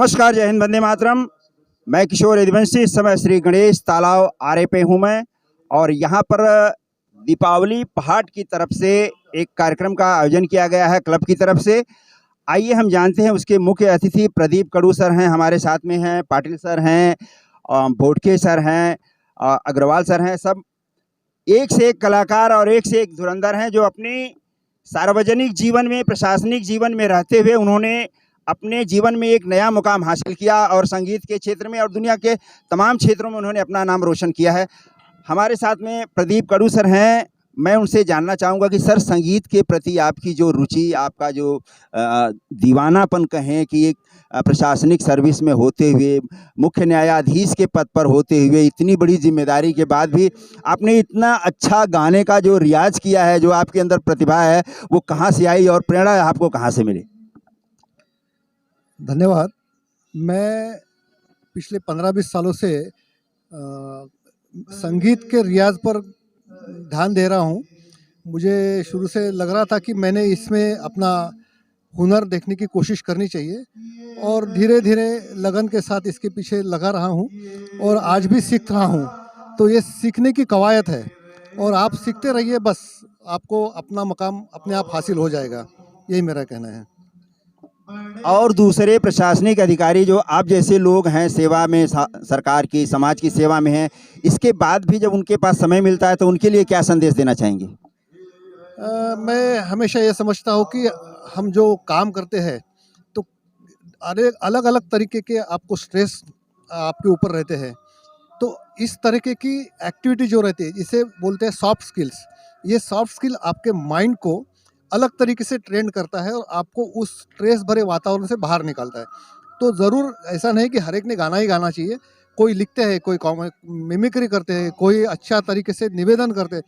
नमस्कार, जय हिंद, वंदे मातरम। मैं किशोर यदुवंशी। इस समय श्री गणेश तालाब आरे पे हूँ मैं, और यहाँ पर दीपावली पहाड़ की तरफ से एक कार्यक्रम का आयोजन किया गया है क्लब की तरफ से। आइए हम जानते हैं उसके मुख्य अतिथि प्रदीप कड़ू सर हैं, हमारे साथ में हैं, पाटिल सर हैं, बोडके सर हैं, अग्रवाल सर हैं। सब एक से एक कलाकार और एक से एक धुरंधर हैं, जो अपनी सार्वजनिक जीवन में, प्रशासनिक जीवन में रहते हुए उन्होंने अपने जीवन में एक नया मुकाम हासिल किया, और संगीत के क्षेत्र में और दुनिया के तमाम क्षेत्रों में उन्होंने अपना नाम रोशन किया है। हमारे साथ में प्रदीप कड़ू सर हैं। मैं उनसे जानना चाहूँगा कि सर, संगीत के प्रति आपकी जो रुचि, आपका जो दीवानापन कहें कि एक प्रशासनिक सर्विस में होते हुए, मुख्य न्यायाधीश के पद पर होते हुए, इतनी बड़ी जिम्मेदारी के बाद भी आपने इतना अच्छा गाने का जो रियाज़ किया है, जो आपके अंदर प्रतिभा है, वो कहाँ से आई और प्रेरणा आपको कहाँ से मिली? धन्यवाद। मैं पिछले 15-20 सालों से संगीत के रियाज़ पर ध्यान दे रहा हूँ। मुझे शुरू से लग रहा था कि मैंने इसमें अपना हुनर देखने की कोशिश करनी चाहिए, और धीरे-धीरे लगन के साथ इसके पीछे लगा रहा हूँ, और आज भी सीख रहा हूँ। तो ये सीखने की कवायद है, और आप सीखते रहिए, बस आपको अपना मकाम अपने आप हासिल हो जाएगा। यही मेरा कहना है। और दूसरे प्रशासनिक अधिकारी जो आप जैसे लोग हैं, सेवा में, सरकार की, समाज की सेवा में हैं, इसके बाद भी जब उनके पास समय मिलता है तो उनके लिए क्या संदेश देना चाहेंगे? मैं हमेशा ये समझता हूँ कि हम जो काम करते हैं, तो अलग अलग तरीके के आपको स्ट्रेस आपके ऊपर रहते हैं। तो इस तरीके की एक्टिविटी जो रहती है, इसे बोलते हैं सॉफ्ट स्किल्स। ये सॉफ्ट स्किल आपके माइंड को अलग तरीके से ट्रेन करता है, और आपको उस स्ट्रेस भरे वातावरण से बाहर निकालता है। तो ज़रूर ऐसा नहीं कि हर एक ने गाना ही गाना चाहिए। कोई लिखते हैं, कोई मिमिक्री करते हैं, कोई अच्छा तरीके से निवेदन करते हैं।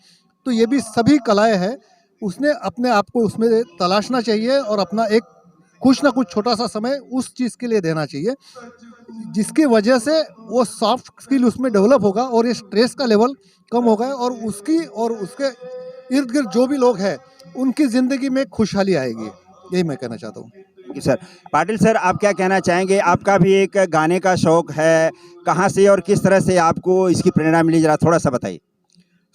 तो ये भी सभी कलाएँ हैं। उसने अपने आप को उसमें तलाशना चाहिए, और अपना एक कुछ ना कुछ छोटा-सा समय उस चीज़ के लिए देना चाहिए, जिसकी वजह से वो सॉफ्ट स्किल उसमें डेवलप होगा, और ये स्ट्रेस का लेवल कम होगा, और उसकी और उसके इर्द-गिर्द जो भी लोग हैं, उनकी ज़िंदगी में खुशहाली आएगी। यही मैं कहना चाहता हूँ। जी सर। पाटिल सर, आप क्या कहना चाहेंगे? आपका भी एक गाने का शौक है, कहाँ से और किस तरह से आपको इसकी प्रेरणा मिली, ज़रा थोड़ा-सा बताइए?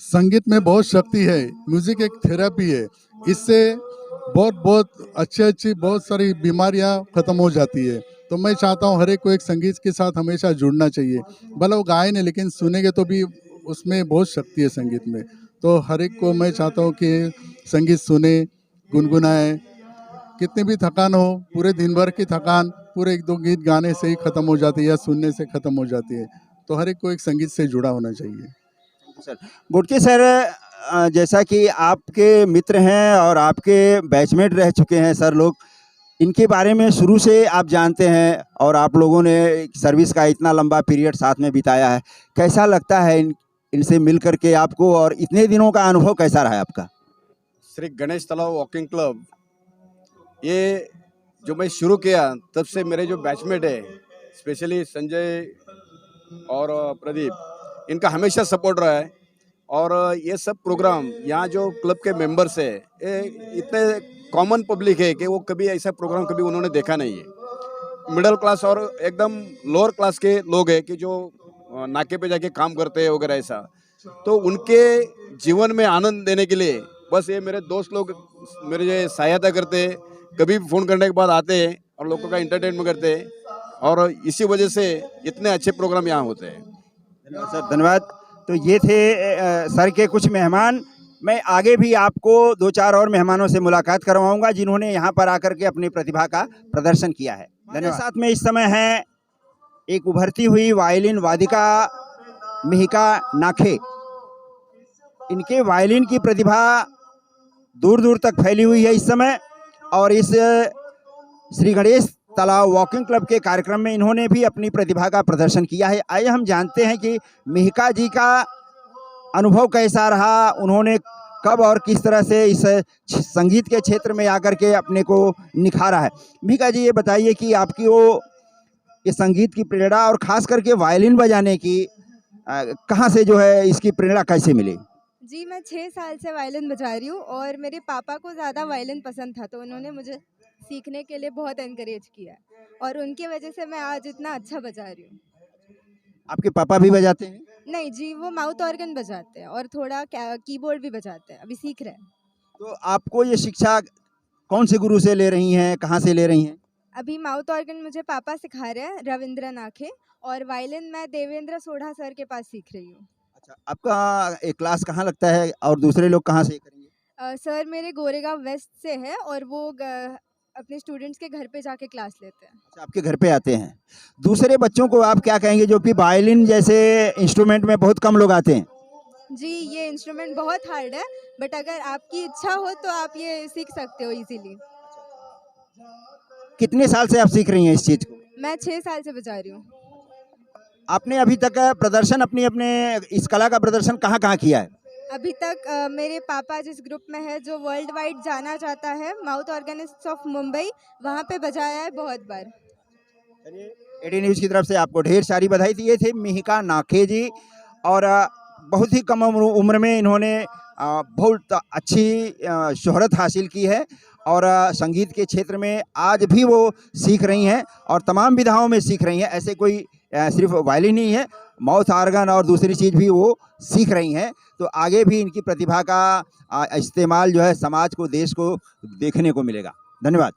संगीत में बहुत शक्ति है। म्यूजिक एक थेरेपी है। इससे बहुत अच्छी बहुत सारी बीमारियां खत्म हो जाती है। तो मैं चाहता हूं हर एक को एक संगीत के साथ हमेशा जुड़ना चाहिए। भले वो गाए नहीं, लेकिन सुनेंगे तो भी उसमें बहुत शक्ति है संगीत में। तो हर एक को मैं चाहता हूं कि संगीत सुने, गुनगुनाए। कितनी भी थकान हो, पूरे दिन भर की थकान पूरे 1-2 गीत गाने से ही खत्म हो जाती है, या सुनने से खत्म हो जाती है। तो हर एक को एक संगीत से जुड़ा होना चाहिए। सर, बुटके सर, जैसा कि आपके मित्र हैं और आपके बैचमेट रह चुके हैं सर लोग, इनके बारे में शुरू से आप जानते हैं, और आप लोगों ने सर्विस का इतना लंबा पीरियड साथ में बिताया है। कैसा लगता है इनसे मिल कर के आपको, और इतने दिनों का अनुभव कैसा रहा है आपका? श्री गणेश तालाब वॉकिंग क्लब, ये जो मैं शुरू किया तब से मेरे जो बैचमेट है, स्पेशली संजय और प्रदीप, इनका हमेशा सपोर्ट रहा है। और ये सब प्रोग्राम, यहाँ जो क्लब के मेंबर्स है, ये इतने कॉमन पब्लिक है कि वो कभी ऐसा प्रोग्राम कभी उन्होंने देखा नहीं है। मिडिल क्लास और एकदम लोअर क्लास के लोग हैं कि जो नाके पे जाके काम करते हैं वगैरह ऐसा। तो उनके जीवन में आनंद देने के लिए बस ये मेरे दोस्त लोग मेरे सहायता करते हैं। कभी फ़ोन करने के बाद आते हैं और लोगों का एंटरटेनमेंट करते हैं, और इसी वजह से इतने अच्छे प्रोग्राम यहाँ होते हैं। धन्यवाद सर, धन्यवाद। तो ये थे सर के कुछ मेहमान। मैं आगे भी आपको 2-4 और मेहमानों से मुलाकात करवाऊंगा, जिन्होंने यहाँ पर आकर के अपनी प्रतिभा का प्रदर्शन किया है। धन्यवाद। साथ में इस समय है एक उभरती हुई वायलिन वादिका मिहिका नाखे। इनके वायलिन की प्रतिभा दूर दूर तक फैली हुई है इस समय, और इस श्री गणेश तालाब वॉकिंग क्लब के कार्यक्रम में इन्होंने भी अपनी प्रतिभा का प्रदर्शन किया है। आइए हम जानते हैं कि मिहिका जी का अनुभव कैसा रहा, उन्होंने कब और किस तरह से इस संगीत के क्षेत्र में आकर के अपने को निखारा है। मिहिका जी, ये बताइए कि आपकी वो ये संगीत की प्रेरणा, और ख़ास करके वायलिन बजाने की कहाँ से जो है इसकी प्रेरणा कैसे मिली? जी, मैं 6 साल से वायलिन बजा रही हूँ, और मेरे पापा को ज़्यादा वायलिन पसंद था, तो उन्होंने मुझे सीखने के लिए बहुत एनकरेज किया है और उनकी वजह से मैं आज इतना अच्छा बजा रही हूँ। आपके पापा भी बजाते हैं? नहीं जी, वो माउथ ऑर्गन बजाते हैं और थोड़ा कीबोर्ड भी बजाते हैं, अभी सीख रहे हैं। तो आपको ये शिक्षा कौन से गुरु से ले रही हैं, कहाँ से ले रही हैं? अभी माउथ ऑर्गन मुझे पापा सिखा रहे हैं, रविंद्र नाखे, और वायलिन मैं देवेंद्र सोढ़ा सर के पास सीख रही हूँ। अच्छा, आपका एक क्लास कहाँ लगता है और दूसरे लोग कहाँ से करेंगे? सर मेरे गोरेगांव वेस्ट से है और वो अपने स्टूडेंट्स के घर पे जाके क्लास लेते हैं। अच्छा, आपके घर पे आते हैं। दूसरे बच्चों को आप क्या कहेंगे जो कि वायलिन जैसे इंस्ट्रूमेंट में बहुत कम लोग आते हैं? जी, ये इंस्ट्रूमेंट बहुत हार्ड है, बट अगर आपकी इच्छा हो तो आप ये सीख सकते हो इजीली। कितने साल से आप सीख रही हैं इस चीज़ को? मैं 6 साल से बजा रही हूँ। आपने अभी तक प्रदर्शन अपने इस कला का प्रदर्शन कहाँ-कहाँ किया है? अभी तक मेरे पापा जिस ग्रुप में है जो वर्ल्ड वाइड जाना जाता है, माउथ ऑर्गेनिस्ट्स ऑफ मुंबई, वहाँ पे बजाया है बहुत बार। चलिए, एडी न्यूज़ की तरफ से आपको ढेर सारी बधाई। थी ये थे मिहिका नाखे जी और बहुत ही कम उम्र में इन्होंने बहुत अच्छी शोहरत हासिल की है और संगीत के क्षेत्र में आज भी वो सीख रही हैं और तमाम विधाओं में सीख रही हैं। ऐसे कोई सिर्फ वायलिन नहीं है, माउथ ऑर्गन और दूसरी चीज़ भी वो सीख रही हैं। तो आगे भी इनकी प्रतिभा का इस्तेमाल जो है समाज को, देश को देखने को मिलेगा। धन्यवाद।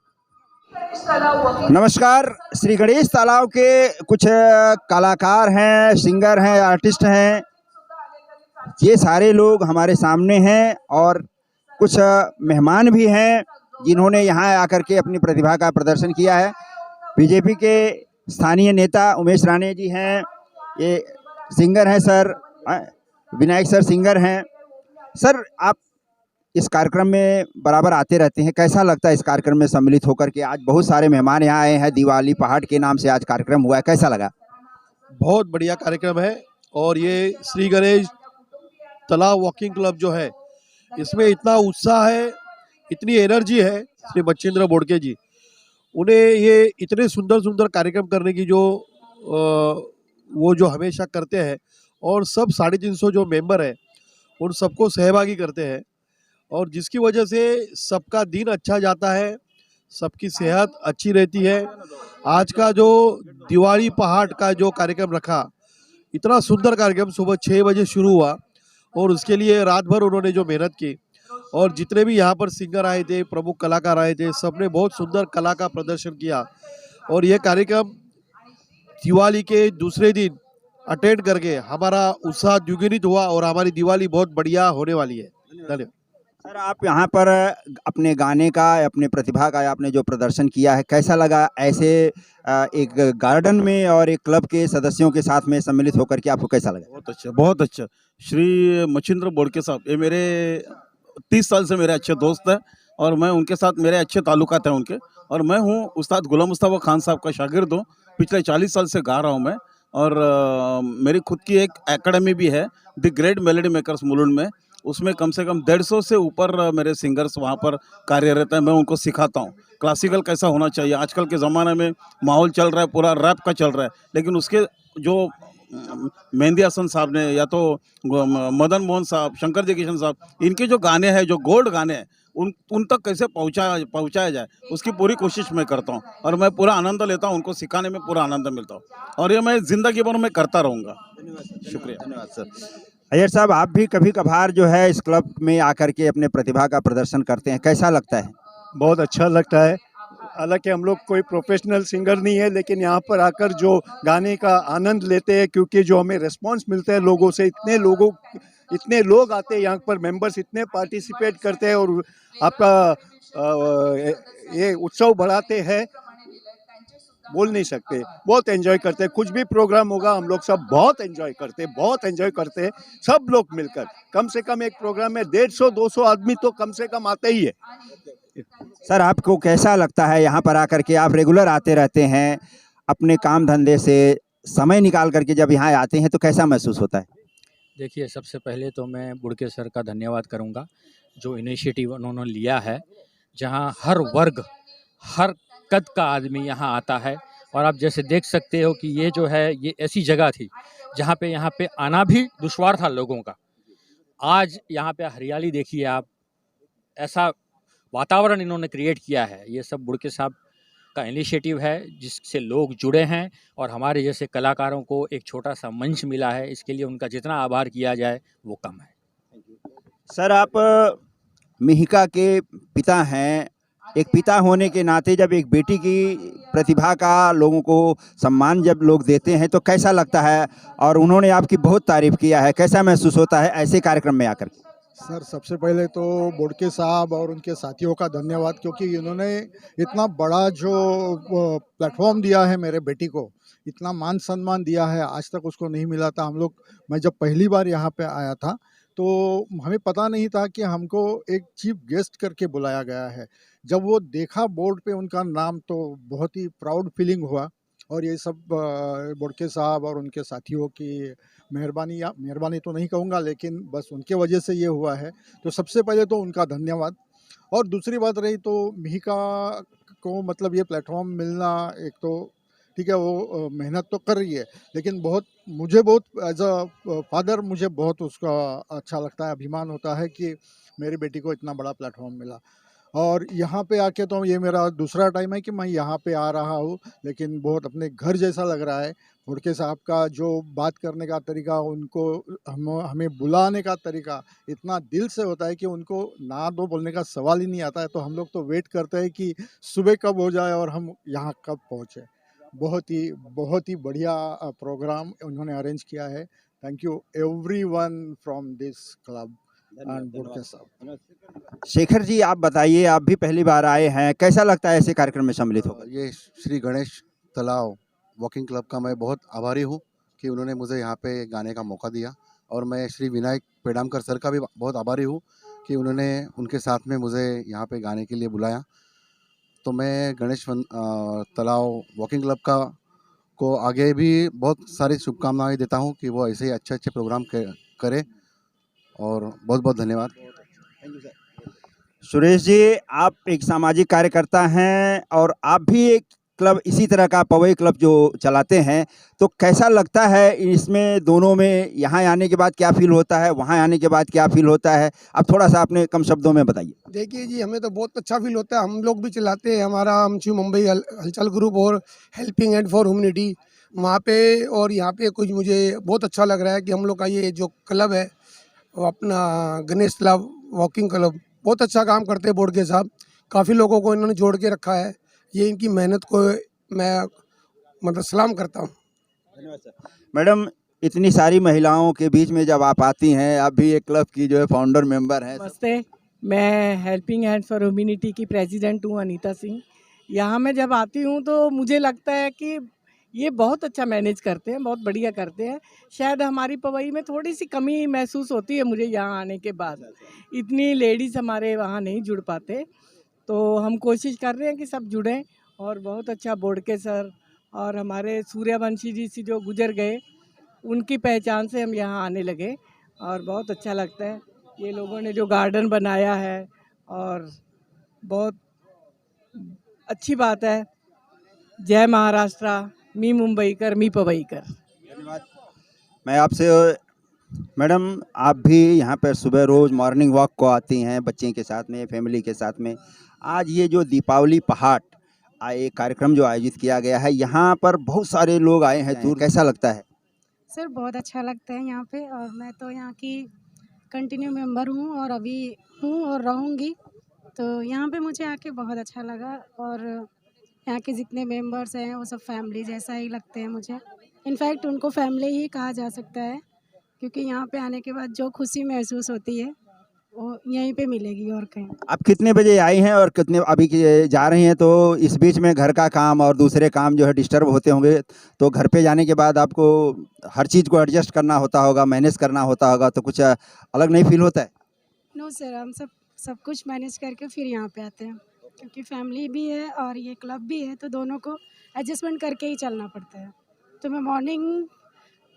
नमस्कार, श्री गणेश तालाब के कुछ कलाकार हैं, सिंगर हैं, आर्टिस्ट हैं, ये सारे लोग हमारे सामने हैं और कुछ मेहमान भी हैं जिन्होंने यहाँ आकर के अपनी प्रतिभा का प्रदर्शन किया है। बीजेपी के स्थानीय नेता उमेश राणे जी हैं, ये सिंगर हैं सर, विनायक सर सिंगर हैं। सर, आप इस कार्यक्रम में बराबर आते रहते हैं, कैसा लगता है इस कार्यक्रम में सम्मिलित होकर के? आज बहुत सारे मेहमान यहाँ आए हैं, दिवाली पहाड़ के नाम से आज कार्यक्रम हुआ है, कैसा लगा? बहुत बढ़िया कार्यक्रम है और ये श्री गणेश तालाब वॉकिंग क्लब जो है, इसमें इतना उत्साह है, इतनी एनर्जी है श्री बच्चेंद्र बोडके जी, उन्हें ये इतने सुंदर सुंदर कार्यक्रम करने की जो वो जो हमेशा करते हैं और सब 350 जो मेंबर हैं उन सबको सहभागी करते हैं और जिसकी वजह से सबका दिन अच्छा जाता है, सबकी सेहत अच्छी रहती है। आज का जो दिवाली पहाड़ का जो कार्यक्रम रखा, इतना सुंदर कार्यक्रम सुबह 6 बजे शुरू हुआ और उसके लिए रात भर उन्होंने जो मेहनत की और जितने भी यहाँ पर सिंगर आए थे, प्रमुख कलाकार आए थे, सबने बहुत सुंदर कला का प्रदर्शन किया और ये कार्यक्रम दिवाली के दूसरे दिन अटेंड करके हमारा उत्साह द्विगुणित हुआ और हमारी दिवाली बहुत बढ़िया होने वाली है। धन्यवाद। सर, आप यहाँ पर अपने गाने का, अपने प्रतिभा का आपने जो प्रदर्शन किया है, कैसा लगा ऐसे एक गार्डन में और एक क्लब के सदस्यों के साथ में सम्मिलित होकर के आपको कैसा लगा? बहुत अच्छा, बहुत अच्छा। श्री मच्छिंद्र बोडके साहब, ये मेरे 30 साल से मेरे अच्छे दोस्त हैं और मैं उनके साथ मेरे अच्छे ताल्लुकात हैं उनके, और मैं हूँ उस्ताद गुलाम मुस्तफ़ा खान साहब का शागिर्द हूँ। पिछले 40 साल से गा रहा हूँ मैं और मेरी खुद की एक एकेडमी भी है, the great melody makers Mulund में। उसमें कम से कम 150 से ऊपर मेरे सिंगर्स वहाँ पर कार्यरत हैं। मैं उनको सिखाता हूँ क्लासिकल कैसा होना चाहिए। आजकल के ज़माने में माहौल चल रहा है, पूरा रैप का चल रहा है, लेकिन उसके जो मेहंदी हसन साहब ने या तो मदन मोहन साहब, शंकर जयकिशन साहब, इनके जो गाने हैं, जो गोल्ड गाने हैं, उन तक कैसे पहुँचाया जाए, उसकी पूरी कोशिश मैं करता हूँ और मैं पूरा आनंद लेता हूँ। उनको सिखाने में पूरा आनंद मिलता हूँ और ये मैं ज़िंदगी भर में करता रहूँगा। शुक्रिया। धन्यवाद सर। अय्यर साहब, आप भी कभी कभार जो है इस क्लब में आकर के अपने प्रतिभा का प्रदर्शन करते हैं, कैसा लगता है? बहुत अच्छा लगता है। हालांकि हम लोग कोई प्रोफेशनल सिंगर नहीं है, लेकिन यहाँ पर आकर जो गाने का आनंद लेते हैं, क्योंकि जो हमें रिस्पांस मिलता है लोगों से, इतने लोग आते हैं यहाँ पर, मेंबर्स इतने पार्टिसिपेट करते हैं और आपका ये उत्सव बढ़ाते हैं, बोल नहीं सकते। बहुत एंजॉय करते हैं, कुछ भी प्रोग्राम होगा हम लोग सब बहुत एंजॉय करते हैं सब लोग मिलकर। कम से कम एक प्रोग्राम में 150-200 आदमी तो कम से कम आते ही है। सर, आपको कैसा लगता है यहाँ पर आकर के? आप रेगुलर आते रहते हैं, अपने काम धंधे से समय निकाल करके जब यहाँ आते हैं तो कैसा महसूस होता है? देखिए, सबसे पहले तो मैं बुडके सर का धन्यवाद करूँगा, जो इनिशिएटिव उन्होंने लिया है, जहाँ हर वर्ग, हर कद का आदमी यहाँ आता है। और आप जैसे देख सकते हो कि ये जो है, ये ऐसी जगह थी जहाँ पे आना भी दुश्वार था लोगों का। आज यहाँ पे हरियाली देखिए आप, ऐसा वातावरण इन्होंने क्रिएट किया है, ये सब बुड़के साहब का इनिशिएटिव है, जिससे लोग जुड़े हैं और हमारे जैसे कलाकारों को एक छोटा सा मंच मिला है। इसके लिए उनका जितना आभार किया जाए वो कम है। सर, आप मिहिका के पिता हैं। एक पिता होने के नाते जब एक बेटी की प्रतिभा का लोगों को सम्मान जब लोग देते हैं तो कैसा लगता है? और उन्होंने आपकी बहुत तारीफ किया है, कैसा महसूस होता है ऐसे कार्यक्रम में आकर? सर, सबसे पहले तो बोडके साहब और उनके साथियों का धन्यवाद, क्योंकि इन्होंने इतना बड़ा जो प्लेटफॉर्म दिया है मेरे बेटी को, इतना मान सम्मान दिया है, आज तक उसको नहीं मिला था। मैं जब पहली बार यहाँ पे आया था तो हमें पता नहीं था कि हमको एक चीफ गेस्ट करके बुलाया गया है। जब वो देखा बोर्ड पे उनका नाम तो बहुत ही प्राउड फीलिंग हुआ। और ये सब बोडके साहब और उनके साथियों की मेहरबानी, या मेहरबानी तो नहीं कहूँगा, लेकिन बस उनके वजह से ये हुआ है। तो सबसे पहले तो उनका धन्यवाद। और दूसरी बात रही तो मिहिका को मतलब ये प्लेटफॉर्म मिलना, एक तो ठीक है वो मेहनत तो कर रही है, लेकिन मुझे बहुत एज अ फादर मुझे बहुत उसका अच्छा लगता है, अभिमान होता है कि मेरी बेटी को इतना बड़ा प्लेटफॉर्म मिला। और यहाँ पे आके तो ये मेरा दूसरा टाइम है कि मैं यहाँ पे आ रहा हूँ, लेकिन बहुत अपने घर जैसा लग रहा है। बोडके साहब का जो बात करने का तरीका, उनको हमें बुलाने का तरीका इतना दिल से होता है कि उनको ना दो बोलने का सवाल ही नहीं आता है। तो हम लोग तो वेट करते हैं कि सुबह कब हो जाए और हम यहाँ कब पहुँचे। बहुत ही बढ़िया प्रोग्राम उन्होंने अरेंज किया है। Thank you everyone from this club and Bodke साहब। शेखर जी, आप बताइए, आप भी पहली बार आए हैं, कैसा लगता है ऐसे कार्यक्रम में सम्मिलित होकर? ये श्री गणेश तालाब वॉकिंग क्लब का मैं बहुत आभारी हूँ कि उन्होंने मुझे यहाँ पे गाने का मौका दिया। और मैं श्री विनायक पेडामकर सर का भी बहुत आभारी हूँ कि उन्होंने उनके साथ में मुझे यहाँ पे गाने के लिए बुलाया। तो मैं गणेश तालाब वॉकिंग क्लब को आगे भी बहुत सारी शुभकामनाएं देता हूँ कि वो ऐसे ही अच्छे प्रोग्राम करे। और बहुत बहुत धन्यवाद। सुरेश जी, आप एक सामाजिक कार्यकर्ता हैं और आप भी एक क्लब इसी तरह का पवई क्लब जो चलाते हैं, तो कैसा लगता है इसमें दोनों में? यहाँ आने के बाद क्या फील होता है, वहाँ आने के बाद क्या फील होता है? आप थोड़ा सा अपने कम शब्दों में बताइए। देखिए जी, हमें तो बहुत अच्छा फील होता है। हम लोग भी चलाते हैं, हमारा आमची मुंबई हलचल ग्रुप और हेल्पिंग हैंड फॉर ह्यूमनिटी वहाँ पे, और यहाँ पे कुछ मुझे बहुत अच्छा लग रहा है कि हम लोग का ये जो क्लब है वो अपना गणेश तालाब वॉकिंग क्लब बहुत अच्छा काम करते हैं। बोडके साहब काफ़ी लोगों को इन्होंने जोड़ के रखा है। ये इनकी मेहनत को मैं मतलब सलाम करता हूँ। धन्यवाद सर। मैडम, इतनी सारी महिलाओं के बीच में जब आप आती हैं, आप भी एक क्लब की जो है फाउंडर मेंबर हैं। नमस्ते, मैं हेल्पिंग हैंड फॉर ह्यूमनिटी की प्रेसिडेंट हूँ, अनीता सिंह। यहाँ मैं जब आती हूँ तो मुझे लगता है कि ये बहुत अच्छा मैनेज करते हैं, बहुत बढ़िया करते हैं। शायद हमारी पवई में थोड़ी सी कमी महसूस होती है मुझे यहाँ आने के बाद, इतनी लेडीज़ हमारे वहाँ नहीं जुड़ पाते। तो हम कोशिश कर रहे हैं कि सब जुड़ें। और बहुत अच्छा बोडके सर और हमारे सूर्यवंशी जी से जो गुजर गए, उनकी पहचान से हम यहाँ आने लगे और बहुत अच्छा लगता है। ये लोगों ने जो गार्डन बनाया है और बहुत अच्छी बात है। जय महाराष्ट्र, मी मुंबईकर, मी पवईकर। धन्यवाद। मैं आपसे, मैडम, आप भी यहाँ पर सुबह रोज़ मॉर्निंग वॉक को आती हैं बच्चे के साथ में, फैमिली के साथ में। आज ये जो दीपावली पहाड़ एक कार्यक्रम जो आयोजित किया गया है, यहाँ पर बहुत सारे लोग आए हैं दूर, कैसा लगता है? सर, बहुत अच्छा लगता है यहाँ पे, और मैं तो यहाँ की कंटिन्यू मेंबर हूँ और अभी हूँ और रहूँगी। तो यहाँ पे मुझे आके बहुत अच्छा लगा, और यहाँ के जितने मेंबर्स हैं वो सब फैमिली जैसा ही लगते हैं मुझे। इनफैक्ट उनको फैमिली ही कहा जा सकता है, क्योंकि यहाँ पे आने के बाद जो खुशी महसूस होती है वो यहीं पे मिलेगी और कहीं। आप कितने बजे आई हैं और कितने अभी जा रही हैं? तो इस बीच में घर का काम और दूसरे काम जो है डिस्टर्ब होते होंगे, तो घर पे जाने के बाद आपको हर चीज़ को एडजस्ट करना होता होगा, मैनेज करना होता होगा, तो कुछ अलग नहीं फील होता है? नो सर, हम सब कुछ मैनेज करके फिर यहाँ पे आते हैं, क्योंकि फैमिली भी है और ये क्लब भी है, तो दोनों को एडजस्टमेंट करके ही चलना पड़ता है। तो मैं मॉर्निंग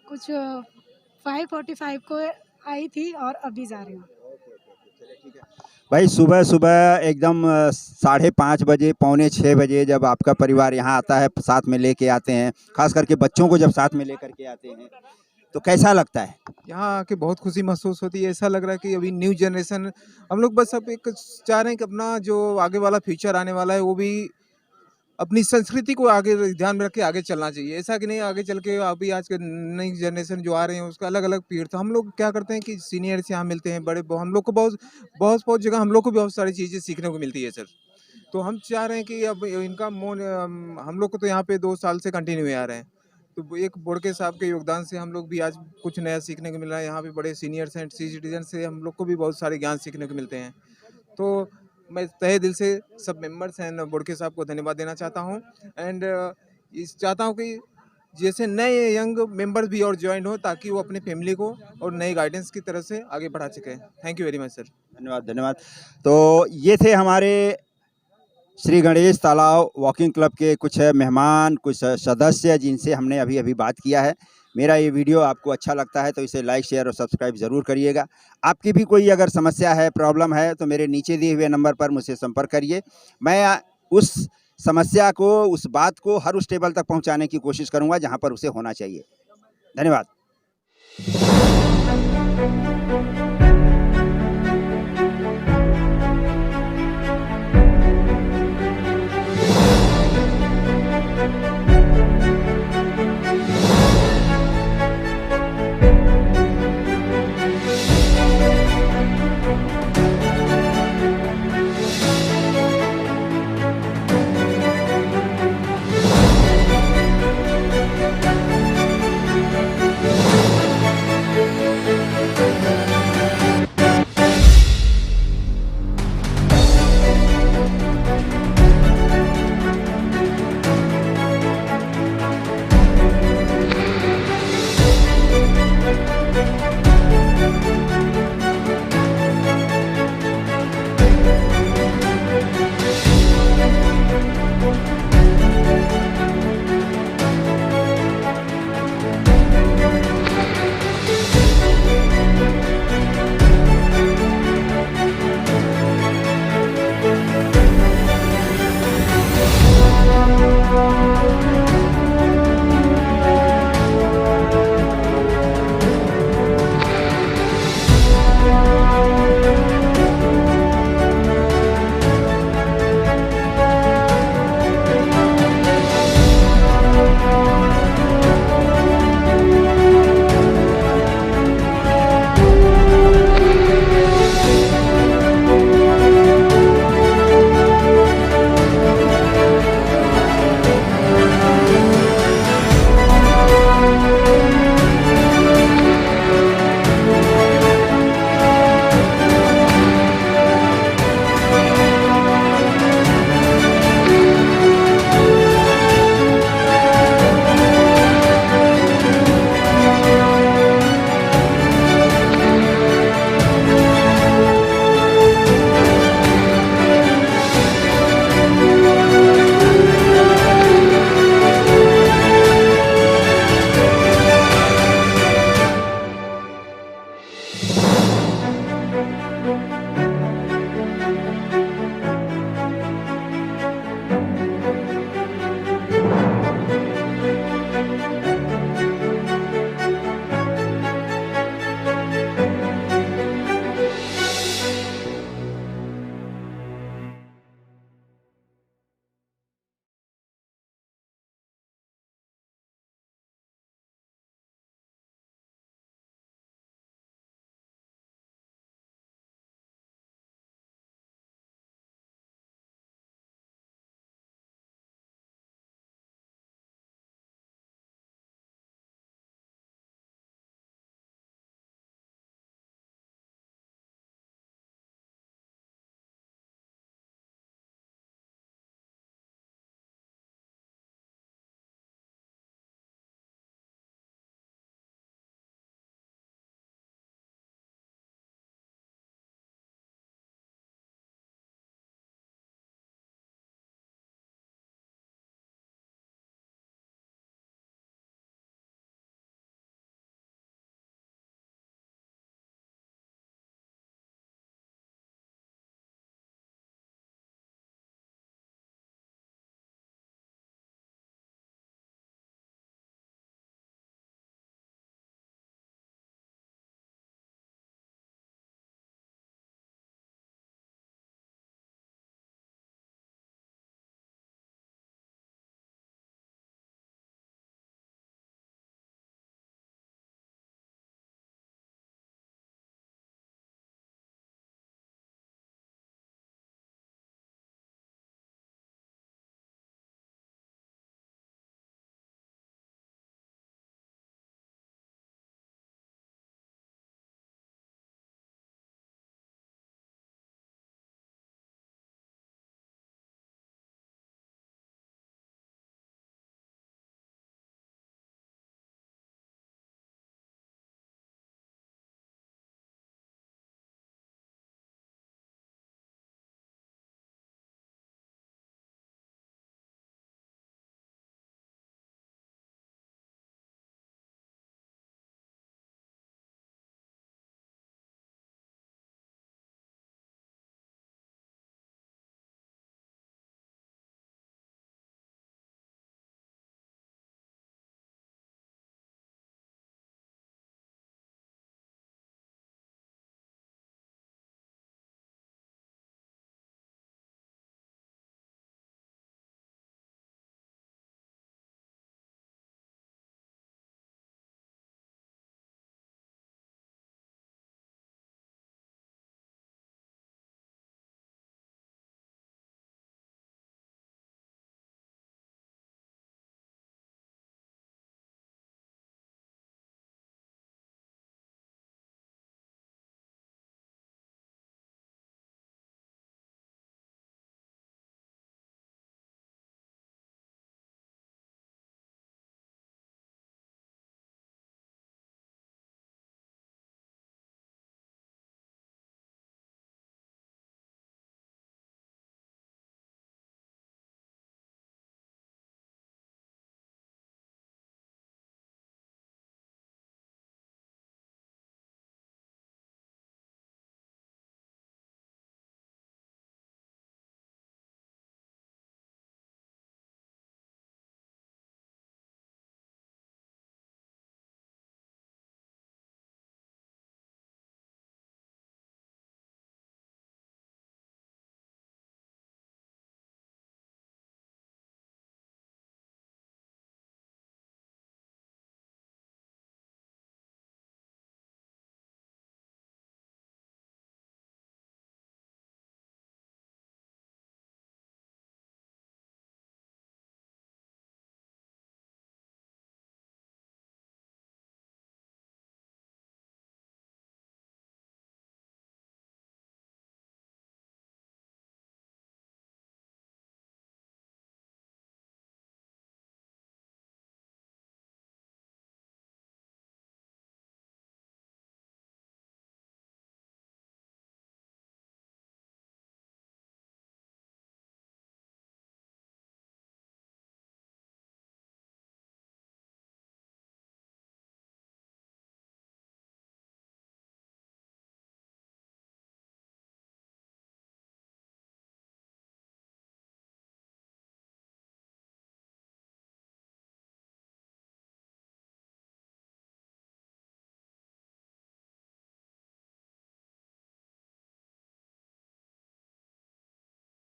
कुछ 5:45 को आई थी और अभी जा रही हूँ। भाई, सुबह सुबह एकदम 5:30 बजे, 5:45 बजे जब आपका परिवार यहाँ आता है, साथ में लेके आते हैं, खास करके बच्चों को जब साथ में लेकर के आते हैं, तो कैसा लगता है? यहाँ आके बहुत खुशी महसूस होती है। ऐसा लग रहा है कि अभी न्यू जनरेशन हम लोग बस अब एक चाह रहे हैं कि अपना जो आगे वाला फ्यूचर आने वाला है वो भी अपनी संस्कृति को आगे ध्यान में रख के आगे चलना चाहिए। ऐसा कि नहीं आगे चल के अभी आज के नई जनरेशन जो आ रहे हैं उसका अलग अलग पीढ़ी, तो हम लोग क्या करते हैं कि सीनियर से यहाँ मिलते हैं, बड़े हम लोग को बहुत जगह हम लोग को भी बहुत सारी चीज़ें सीखने को मिलती है सर। तो हम चाह रहे हैं कि अब इनका हम लोग को तो यहाँ पे 2 साल से कंटिन्यू आ रहे हैं, तो एक बोड़के साहब के योगदान से हम लोग भी आज कुछ नया सीखने को मिल रहा है। यहाँ पे बड़े सीनियर्स एंड सिटीजन से हम लोग को भी बहुत सारे ज्ञान सीखने को मिलते हैं। तो मैं तहे दिल से सब मेंबर्स एंड बोड़के साहब को धन्यवाद देना चाहता हूँ एंड चाहता हूँ कि जैसे नए यंग मेंबर्स भी और ज्वाइन हो ताकि वो अपने फैमिली को और नए गाइडेंस की तरफ से आगे बढ़ा सकें। Thank you very much sir. धन्यवाद। तो ये थे हमारे श्री गणेश तालाब वॉकिंग क्लब के कुछ मेहमान, कुछ सदस्य जिनसे हमने अभी अभी बात किया है। मेरा ये वीडियो आपको अच्छा लगता है तो इसे लाइक, शेयर और सब्सक्राइब ज़रूर करिएगा। आपकी भी कोई अगर समस्या है, प्रॉब्लम है तो मेरे नीचे दिए हुए नंबर पर मुझसे संपर्क करिए। मैं उस समस्या को, उस बात को हर उस टेबल तक पहुंचाने की कोशिश करूंगा जहां पर उसे होना चाहिए। धन्यवाद।